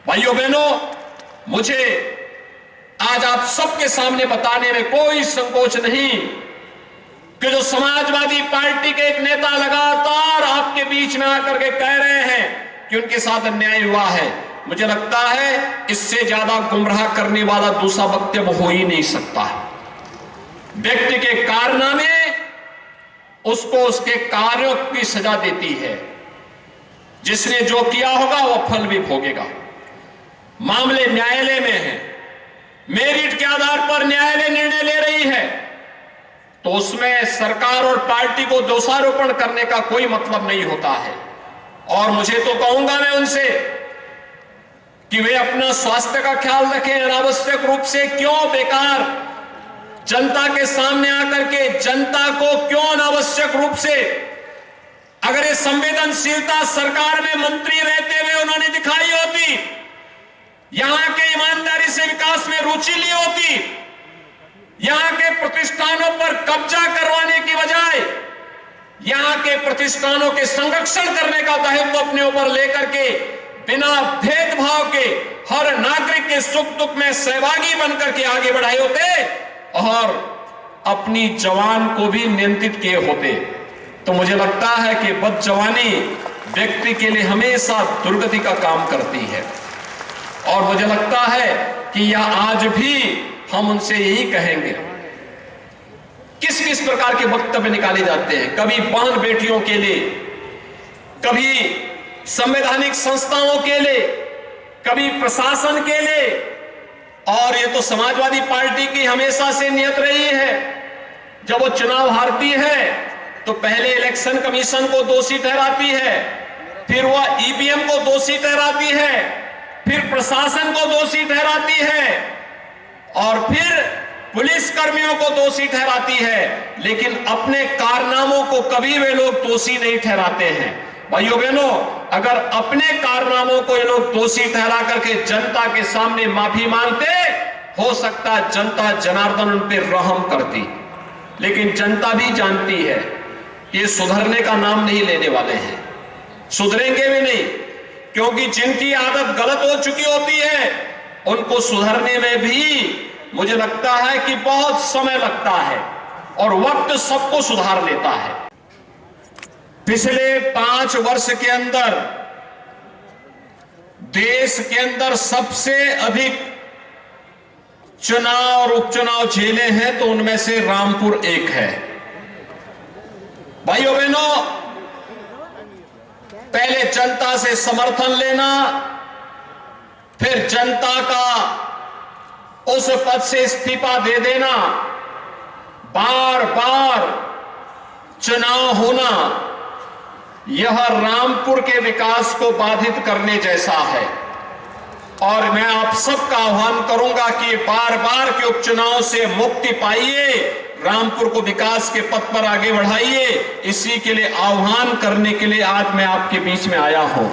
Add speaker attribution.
Speaker 1: भाइयों बहनों, मुझे आज आप सबके सामने बताने में कोई संकोच नहीं कि जो समाजवादी पार्टी के एक नेता लगातार आपके बीच में आकर के कह रहे हैं कि उनके साथ अन्याय हुआ है, मुझे लगता है इससे ज्यादा गुमराह करने वाला दूसरा वक्तव्य हो ही नहीं सकता है। व्यक्ति के कारनामे उसको उसके कार्यों की सजा देती है। जिसने जो किया होगा वह फल भी भोगेगा। मामले न्यायालय में है, मेरिट के आधार पर न्यायालय निर्णय ले रही है, तो उसमें सरकार और पार्टी को दोषारोपण करने का कोई मतलब नहीं होता है। और मुझे तो कहूंगा मैं उनसे कि वे अपना स्वास्थ्य का ख्याल रखें। अनावश्यक रूप से क्यों बेकार जनता के सामने आकर के जनता को क्यों अनावश्यक रूप से, अगर ये संवेदनशीलता सरकार में मंत्री रहते हुए उन्होंने दिखाई होती, यहां के ईमानदारी से विकास में रुचि ली होती, यहां के प्रतिष्ठानों पर कब्जा करवाने की बजाय यहां के प्रतिष्ठानों के संरक्षण करने का दायित्व अपने ऊपर लेकर के बिना भेदभाव के हर नागरिक के सुख दुख में सहभागी बनकर के आगे बढ़ाए होते और अपनी जवान को भी नियंत्रित किए होते, तो मुझे लगता है कि बदजवानी व्यक्ति के लिए हमेशा दुर्गति का काम करती है। और मुझे लगता है कि यह आज भी हम उनसे यही कहेंगे। किस किस प्रकार के वक्तव्य निकाले जाते हैं, कभी बहन बेटियों के लिए, कभी संवैधानिक संस्थाओं के लिए, कभी प्रशासन के लिए। और ये तो समाजवादी पार्टी की हमेशा से नियत रही है, जब वो चुनाव हारती है तो पहले इलेक्शन कमीशन को दोषी ठहराती है, फिर वह ईवीएम को दोषी ठहराती है, फिर प्रशासन को दोषी ठहराती है और फिर पुलिस कर्मियों को दोषी ठहराती है, लेकिन अपने कारनामों को कभी वे लोग दोषी नहीं ठहराते हैं। भाइयों बहनों, अगर अपने कारनामों को ये लोग दोषी ठहरा करके जनता के सामने माफी मांगते, हो सकता है जनता जनार्दन उन पर रहम करती, लेकिन जनता भी जानती है ये सुधरने का नाम नहीं लेने वाले हैं, सुधरेंगे भी नहीं, क्योंकि जिनकी आदत गलत हो चुकी होती है उनको सुधरने में भी मुझे लगता है कि बहुत समय लगता है और वक्त सबको सुधार लेता है। पिछले 5 वर्ष के अंदर देश के अंदर सबसे अधिक चुनाव और उपचुनाव झेले हैं, तो उनमें से रामपुर एक है। भाइयों बहनों, पहले जनता से समर्थन लेना, फिर जनता का उस पद से इस्तीफा दे देना, बार बार चुनाव होना, यह रामपुर के विकास को बाधित करने जैसा है। और मैं आप सबका आह्वान करूंगा कि बार बार के उपचुनाव से मुक्ति पाइए, रामपुर को विकास के पथ पर आगे बढ़ाइए। इसी के लिए आह्वान करने के लिए आज मैं आपके बीच में आया हूं।